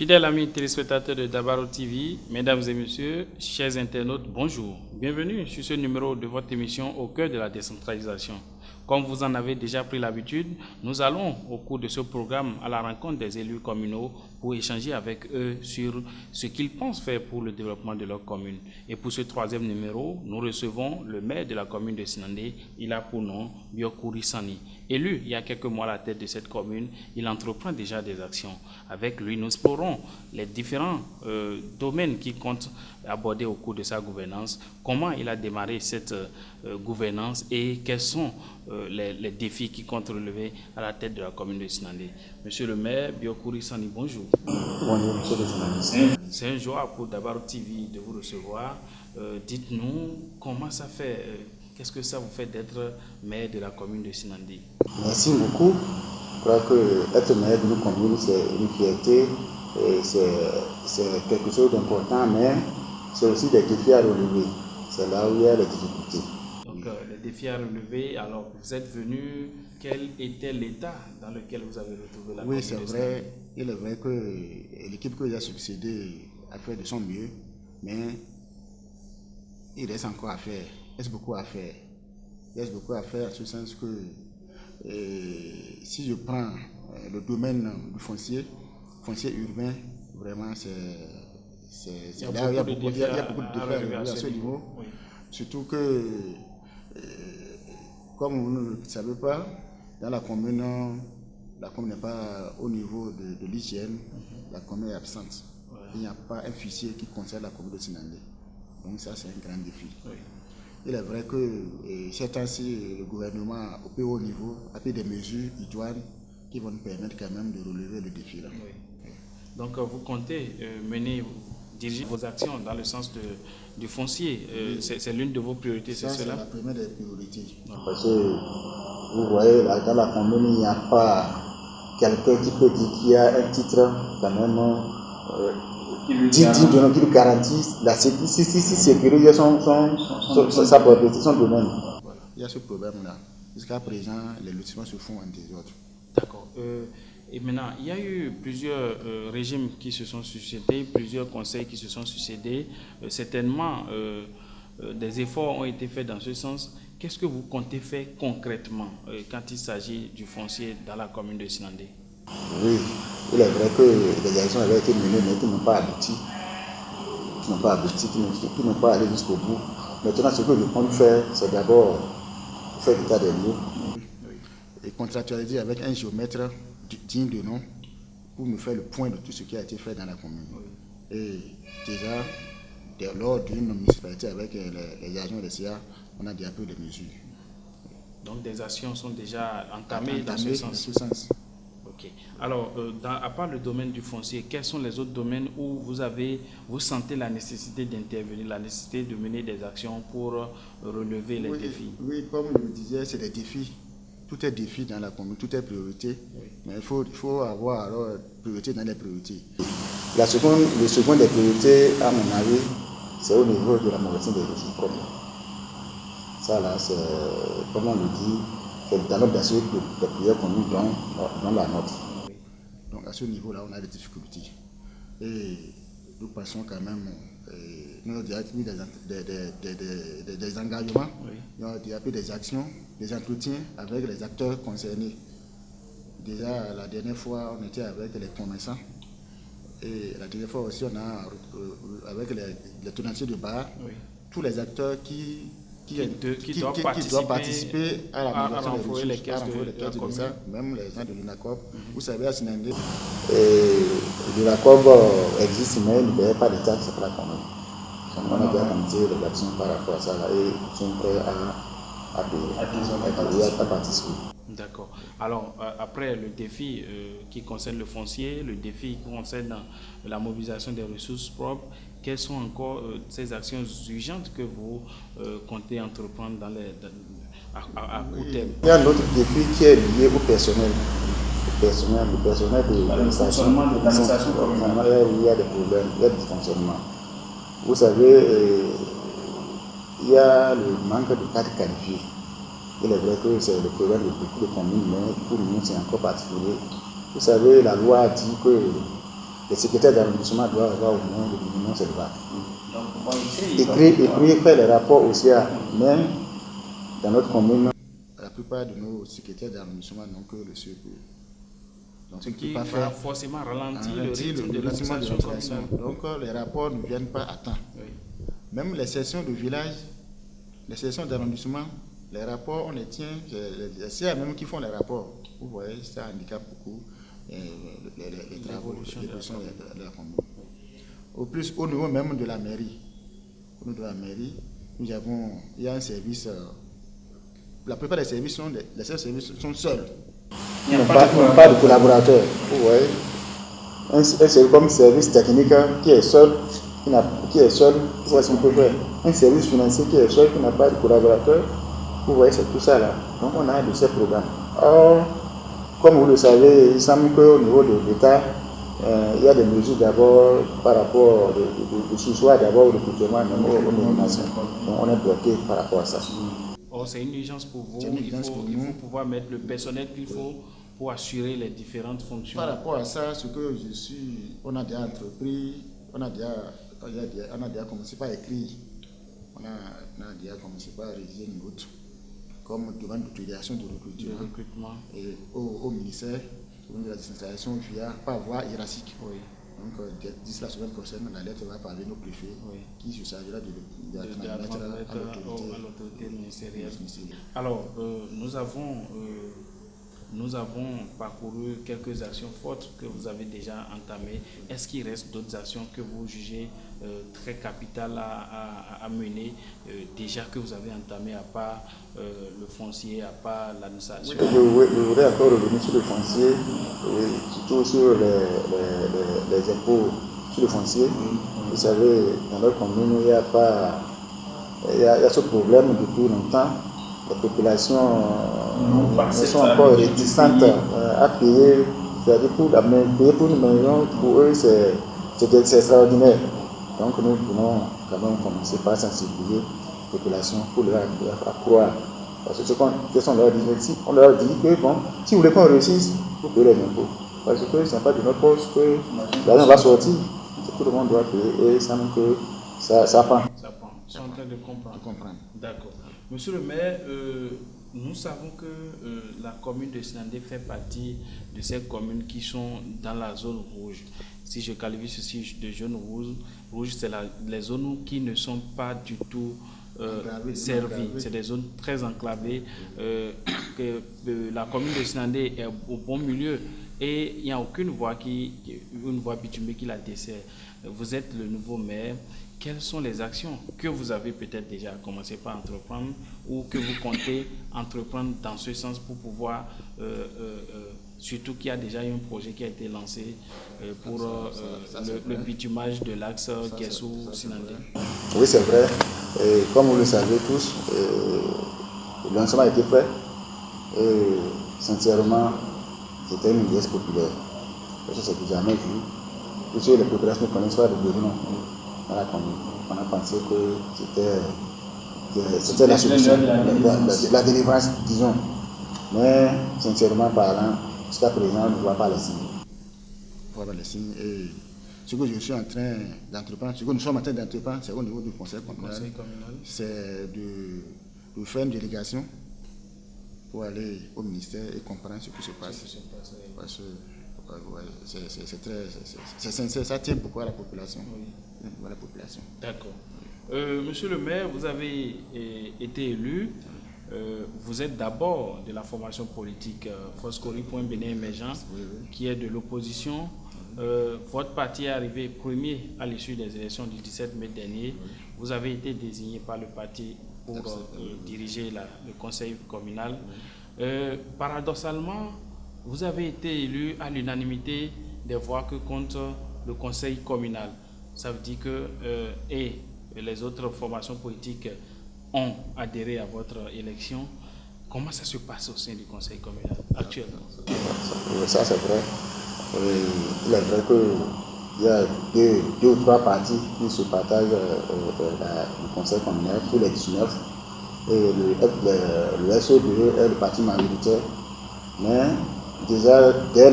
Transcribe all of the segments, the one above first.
Fidèles amis téléspectateurs de Dabaro TV, mesdames et messieurs, chers internautes, bonjour. Bienvenue sur ce numéro de votre émission Au cœur de la décentralisation. Comme vous en avez déjà pris l'habitude, nous allons au cours de ce programme à la rencontre des élus communaux pour échanger avec eux sur ce qu'ils pensent faire pour le développement de leur commune. Et pour ce troisième numéro, nous recevons le maire de la commune de Sinandé. Il a pour nom Biokouri Sani. Élu il y a quelques mois à la tête de cette commune, il entreprend déjà des actions. Avec lui, nous explorons les différents domaines qu'il compte aborder au cours de sa gouvernance, comment il a démarré cette gouvernance et quels sont les défis qu'il compte relever à la tête de la commune de Sinandé. Monsieur le maire, Biokouri Sani, bonjour. Bonjour, monsieur le journaliste. C'est un joie pour Dabaro TV de vous recevoir. Dites-nous comment ça fait, qu'est-ce que ça vous fait d'être maire de la commune de Sinandé? Merci beaucoup. Je crois que être maire d'une commune, c'est une fierté, c'est quelque chose d'important, mais c'est aussi des défis à relever. C'est là où il y a les difficultés. Donc, les défis à relever, alors vous êtes venu, quel était l'état dans lequel vous avez retrouvé la commune? Oui, c'est vrai. Il est vrai que l'équipe que j'ai succédé a fait de son mieux, mais il reste encore à faire. Il reste beaucoup à faire. Il reste beaucoup à faire en ce sens que si je prends le domaine du foncier urbain, vraiment c'est là où il y a beaucoup de défis à relever à ce niveau. Oui. Surtout que, comme vous ne le savez pas, dans la commune n'est pas au niveau de l'hygiène, la commune est absente. Ouais. Il n'y a pas un fichier qui concerne la commune de Sinandé. Donc ça, c'est un grand défi. Oui. Il est vrai que ces temps-ci, le gouvernement, au plus haut niveau, a pris des mesures idoines qui vont nous permettre quand même de relever le défi là. Oui. Oui. Donc vous comptez diriger vos actions dans le sens du foncier. Oui. C'est l'une de vos priorités, c'est cela? C'est la première des priorités. Parce que vous voyez, là, dans la commune, il n'y a pas quelqu'un qui peut dire qu'il y a un titre quand même qui lui garantisse la sécurité, sécuriser sa propriété, son domaine. Voilà. Il y a ce problème-là. Jusqu'à présent, les lotissements se font en désordre. D'accord. Et maintenant, il y a eu plusieurs régimes qui se sont succédés, plusieurs conseils qui se sont succédés. Certainement, des efforts ont été faits dans ce sens. Qu'est-ce que vous comptez faire concrètement quand il s'agit du foncier dans la commune de Sinandé? Oui, il est vrai que les actions avaient été menées, mais qui n'ont pas abouti. Qui n'ont pas allé jusqu'au bout. Maintenant, ce que je compte faire, c'est d'abord faire l'état des lieux. Et contractualiser avec un géomètre digne de nom pour me faire le point de tout ce qui a été fait dans la commune. Et déjà, lors d'une municipalité avec les agents des CA, on a déjà pris des mesures. Donc des actions sont déjà entamées dans ce sens. Ok. Alors, à part le domaine du foncier, quels sont les autres domaines où vous sentez la nécessité d'intervenir, la nécessité de mener des actions pour relever les défis? Oui, comme je le disais, c'est des défis. Tout est défi dans la commune, tout est priorité. Oui. Mais il faut avoir alors priorité dans les priorités. Le second des priorités, à mon avis, c'est au niveau de la magazine des ressources communes. Ça là, c'est, comme on le dit, c'est le talent d'assurer que les plusieurs communes dans la nôtre. Oui. Donc à ce niveau-là, on a des difficultés. Et nous passons quand même, nous avons déjà mis des engagements, oui. Nous avons déjà pris des actions, des entretiens avec les acteurs concernés. Déjà, la dernière fois, on était avec les commerçants. Et la dernière fois aussi, on a, avec les tenanciers de bar, oui. Tous les acteurs qui doivent participer à la renflouer les caisses de ça, même les gens de l'UNACOP. Vous savez, à Sinandé, l'UNACOP existe, mais il n'y a pas de taxes pour la commune. On a bien commencé les actions par rapport à ça là, et ils sont prêts à participer. D'accord. Alors, après le défi qui concerne le foncier, le défi qui concerne la mobilisation des ressources propres, quelles sont encore ces actions urgentes que vous comptez entreprendre à court terme? Il y a un autre défi qui est lié au personnel. Le personnel de l'administration. Il y a des problèmes, il y a des dysfonctionnements. Vous savez, il y a le manque de cadres qualifiés. Il est vrai que c'est le problème de beaucoup de communes, mais pour nous, c'est encore particulier. Vous savez, la loi a dit que les secrétaires d'arrondissement doivent avoir au moins le minimum CELVA. Donc, Et puis faire les rapports aussi, même dans notre commune, la plupart de nos secrétaires d'arrondissement n'ont que le CEP. Donc, ce qui va forcément ralentir le rythme de l'administration communale. Donc les rapports ne viennent pas à temps. Oui. Même les sessions de village, les sessions d'arrondissement, les rapports, on les tient. C'est eux même qui font les rapports. Vous voyez, ça handicape beaucoup les travaux, l'évolution de la commune. Au plus, au niveau même de la mairie, il y a un service. La plupart des services les services sont seuls. Il n'y a pas de collaborateurs. Vous voyez, c'est comme service technique qui est seul, vous voyez ce qu'on peut faire. Un service financier qui est seul, qui n'a pas de collaborateurs. Vous voyez, c'est tout ça là. Donc on a de ces programmes. Or, comme vous le savez, il semble qu'au niveau de l'État, il y a des mesures d'abord par rapport de sous-choix, d'abord au recrutement, même aux nominations. Donc on est bloqué par rapport à ça. Oh, c'est une urgence pour vous. Il faut pouvoir mettre le personnel qu'il faut pour assurer les différentes fonctions. Par rapport à ça, ce que je suis, on a déjà entrepris, on a déjà commencé par écrire, on a déjà commencé par rédiger une note comme demande d'autorisation de recrutement et au ministère de la décentralisation par voie hiérarchique. Oui. Donc, d'ici la semaine prochaine, la lettre va parler au préfet qui se chargera de la transmettre à l'autorité ministérielle. Alors, nous avons parcouru quelques actions fortes que vous avez déjà entamées. Est-ce qu'il reste d'autres actions que vous jugez très capitales à mener, déjà que vous avez entamées, à part le foncier, à part l'administration? Oui, je voudrais encore revenir sur le foncier, surtout sur les impôts sur le foncier. Vous savez, dans notre commune, il y a ce problème depuis longtemps. Les populations sont encore réticentes à payer. C'est-à-dire payer pour une maison, pour eux, c'est extraordinaire. Donc nous voulons quand même commencer par sensibiliser la population pour leur croire. Parce que qu'est-ce qu'on leur dit? On leur dit que bon, si vous voulez qu'on réussisse, vous payez les impôts. Parce que ce n'est pas de notre poche que l'argent va sortir. Tout le monde doit payer et ça que ça prend. Ça prend. Je suis en train de comprendre. D'accord. Monsieur le maire, nous savons que la commune de Sinandé fait partie de ces communes qui sont dans la zone rouge. Si je qualifie ceci de zone rouge, c'est les zones qui ne sont pas du tout servies. C'est des zones très enclavées. La commune de Sinandé est au bon milieu et il n'y a aucune voie bitumée qui la dessert. Vous êtes le nouveau maire. Quelles sont les actions que vous avez peut-être déjà commencé par entreprendre ou que vous comptez entreprendre dans ce sens pour pouvoir, surtout qu'il y a déjà eu un projet qui a été lancé pour le bitumage de l'axe Guessou-Sinandé? Oui, c'est vrai. Et comme vous le savez tous, le lancement a été fait. Et sincèrement, c'était une liesse populaire. Parce que c'est jamais vu. Parce que les populations ne connaissent pas de besoin dans la commune. On a pensé que c'était la solution, la délivrance, disons. Mais sincèrement parlant, jusqu'à présent, on ne voit pas les signes. On ne voit pas les signes. Et ce que je suis en train d'entreprendre, ce que nous sommes en train d'entreprendre, c'est au niveau du conseil communal. C'est de faire une délégation pour aller au ministère et comprendre ce qui se passe. Parce que c'est sincère, ça tient beaucoup à la population. À la population. D'accord. Monsieur le maire, vous avez été élu. Vous êtes d'abord de la formation politique Foscori Point Bénin Émergent, qui est de l'opposition. Votre parti est arrivé premier à l'issue des élections du 17 mai dernier. Vous avez été désigné par le parti pour diriger le conseil communal. Paradoxalement, vous avez été élu à l'unanimité des voix que compte le conseil communal. Ça veut dire que les autres formations politiques ont adhéré à votre élection. Comment ça se passe au sein du conseil communal actuellement? Ça c'est vrai. Il est vrai qu'il y a deux ou trois partis qui se partagent le conseil communal sur les 19. Et le SODE est le parti majoritaire. Mais déjà, dès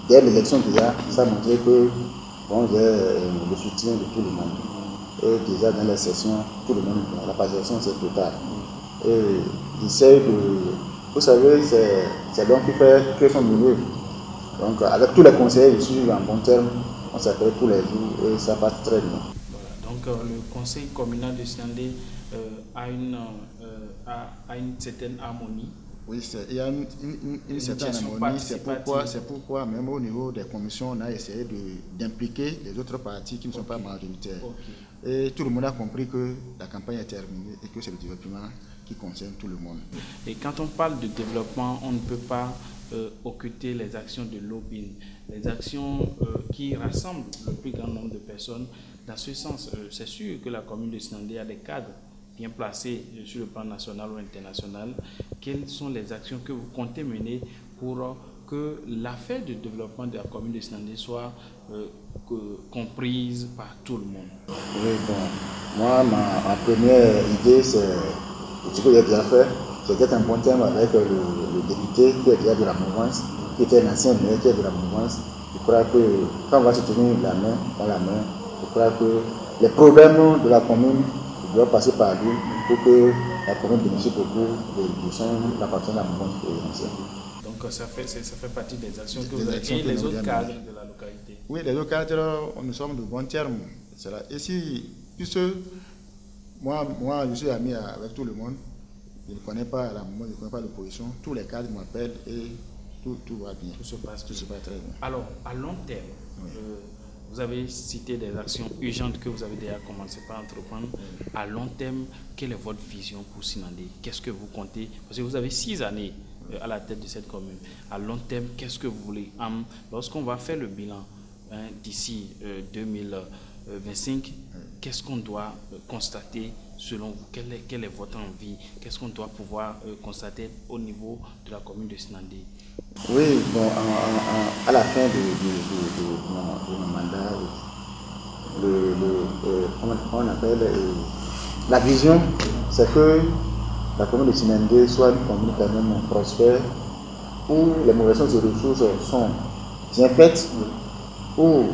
dès l'élection déjà, ça montrait que bon, j'ai le soutien de tout le monde. Et déjà dans les sessions, tout le monde, la participation c'est totale. Et j'essaie de... Vous savez, c'est l'homme qui fait son milieu. Donc avec tous les conseillers, je suis en bon terme, on s'appelle tous les jours et ça passe très bien. Voilà. Donc le conseil communal de Sinandé a une certaine harmonie. Oui, il y a une certaine harmonie, c'est pourquoi même au niveau des commissions, on a essayé d'impliquer les autres partis qui ne sont pas majoritaires. Okay. Et tout le monde a compris que la campagne est terminée et que c'est le développement qui concerne tout le monde. Et quand on parle de développement, on ne peut pas occulter les actions de lobbying, les actions qui rassemblent le plus grand nombre de personnes. Dans ce sens, c'est sûr que la commune de Sinandé a des cadres bien placés sur le plan national ou international. Quelles sont les actions que vous comptez mener pour que l'affaire de développement de la commune de Sinandé soit comprise par tout le monde? Oui, bon, moi, ma première idée, c'est ce que j'ai déjà fait, c'est d'être en bon terme avec le député qui est déjà de la mouvance, qui était l'ancien maire qui est de la mouvance. Je crois que quand on va se tenir la main dans la main, je crois que les problèmes de la commune doivent passer par lui pour que la commune bénéficie beaucoup de la partie de la mouvance présidentielle. Donc ça fait partie des actions que vous avez et les autres cadres de la localité. Oui, les autres cadres, nous sommes de bon terme. Et si, puisque moi, je suis ami avec tout le monde, je ne connais pas la mouvance, je ne connais pas l'opposition, tous les cadres m'appellent et tout va bien. Tout se passe très bien. Alors, à long terme, oui. Vous avez cité des actions urgentes que vous avez déjà commencé par entreprendre. Oui. À long terme, quelle est votre vision pour Sinandé? Qu'est-ce que vous comptez? Parce que vous avez 6 années à la tête de cette commune. À long terme, qu'est-ce que vous voulez? Lorsqu'on va faire le bilan d'ici 2025, qu'est-ce qu'on doit constater selon vous? Quelle est votre envie? Qu'est-ce qu'on doit pouvoir constater au niveau de la commune de Sinandé? Oui, bon, à la fin de mon mandat, on appelle la vision, c'est que la commune de Sinandé soit une commune quand même prospère, où les mauvaises ressources sont bien faites, où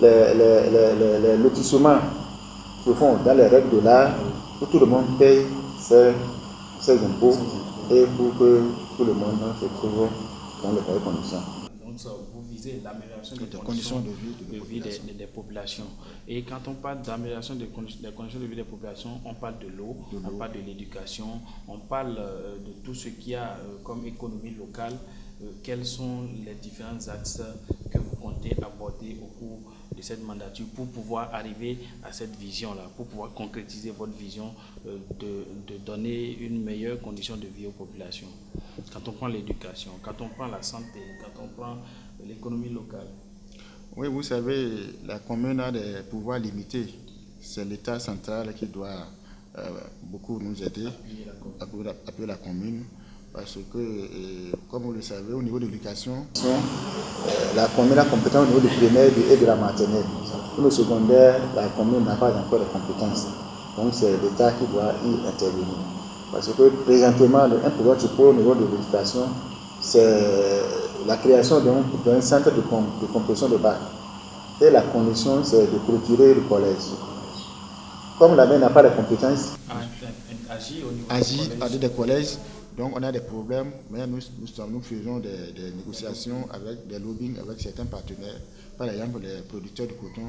les lotissements se font dans les règles de l'art, où tout le monde paye ses impôts et pour que tout le monde se trouve dans les meilleures conditions. Donc vous visez l'amélioration des conditions de vie des populations. Et quand on parle d'amélioration des conditions de vie des populations, on parle de l'eau, on parle de l'éducation, on parle de tout ce qu'il y a comme économie locale. Quels sont les différents axes que vous comptez aborder au cours de cette mandature pour pouvoir arriver à cette vision-là, pour pouvoir concrétiser votre vision de donner une meilleure condition de vie aux populations? Quand on prend l'éducation, quand on prend la santé, quand on prend l'économie locale. Oui, vous savez, la commune a des pouvoirs limités. C'est l'État central qui doit beaucoup nous aider, appuyer la commune. Parce que, comme vous le savez, au niveau de l'éducation, la commune a compétence au niveau du primaire et de la maternelle. Pour le secondaire, la commune n'a pas encore de compétences. Donc c'est l'État qui doit y intervenir. Parce que présentement, un problème qui se pose au niveau de l'éducation, c'est la création d'un centre de compression de bac. Et la condition, c'est de clôturer le collège. Comme la mère n'a pas de compétences, agit à des collèges. Donc on a des problèmes, mais nous faisons des négociations avec des lobbying avec certains partenaires, par exemple les producteurs de coton,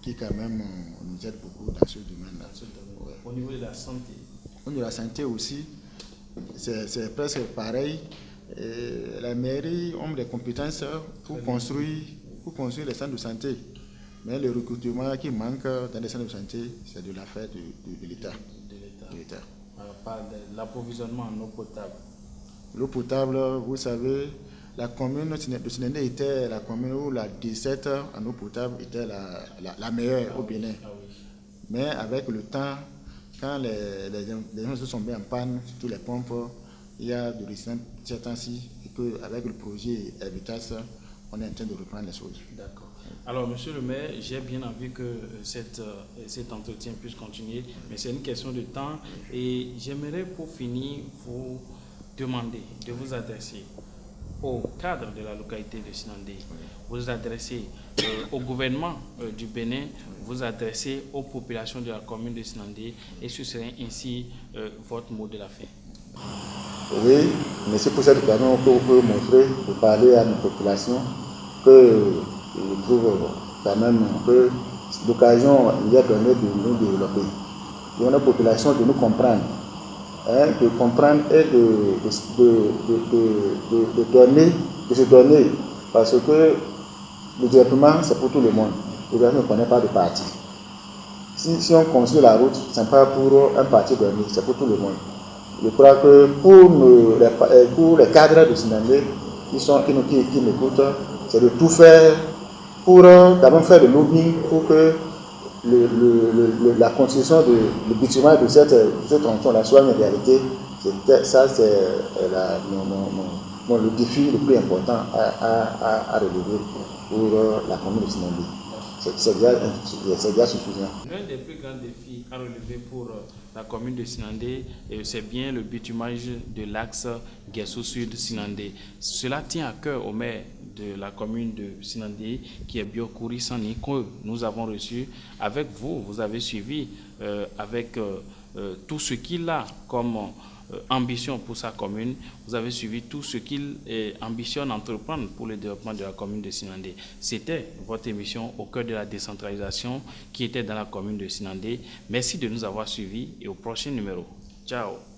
qui quand même nous aident beaucoup dans ce domaine-là. Ouais. Au niveau de la santé? Au niveau de la santé aussi, c'est presque pareil. Et la mairie a des compétences pour construire les centres de santé. Mais le recrutement qui manque dans les centres de santé, c'est de l'affaire de l'État. Par l'approvisionnement en eau potable. L'eau potable, vous savez, la commune de Sinandé était la commune où la 17 en eau potable était la meilleure au Bénin. Oui. Mais avec le temps, quand les gens se sont mis en panne, surtout les pompes, il y a de récents temps-ci, et qu'avec le projet Habitas, on est en train de reprendre les choses. D'accord. Alors, monsieur le maire, j'ai bien envie que cet entretien puisse continuer, mais c'est une question de temps. Et j'aimerais, pour finir, vous demander de vous adresser au cadre de la localité de Sinandé, vous vous adressez au gouvernement du Bénin, vous vous adressez aux populations de la commune de Sinandé, et ce serait ainsi votre mot de la fin. Oui, mais c'est pour cette occasion que vous pouvez montrer, de parler à nos populations, que je trouve quand même que l'occasion lui a donné de nous développer. Et on a la population de nous comprendre, hein, de comprendre et de donner, de se donner, parce que le développement c'est pour tout le monde. Le développement ne connaît pas de parti. Si on construit la route, ce n'est pas pour un parti donné, c'est pour tout le monde. Je crois que pour les cadres de Sinandé qui m'écoutent, c'est de tout faire pour d'abord faire de lobbying pour que la construction du bitumen de cette tronçon-là soit une réalité. Ça, c'est le défi le plus important à relever pour la commune de Sinandé. C'est déjà suffisant. L'un des plus grands défis à relever pour la commune de Sinandé, c'est bien le bitumage de l'axe Guesso Sud Sinandé. Cela tient à cœur au maire de la commune de Sinandé, qui est Biokouri Sani, que nous avons reçu. Avec vous, vous avez suivi avec tout ce qu'il a comme ambition pour sa commune. Vous avez suivi tout ce qu'il ambitionne d'entreprendre pour le développement de la commune de Sinandé. C'était votre émission au cœur de la décentralisation qui était dans la commune de Sinandé. Merci de nous avoir suivis et au prochain numéro. Ciao.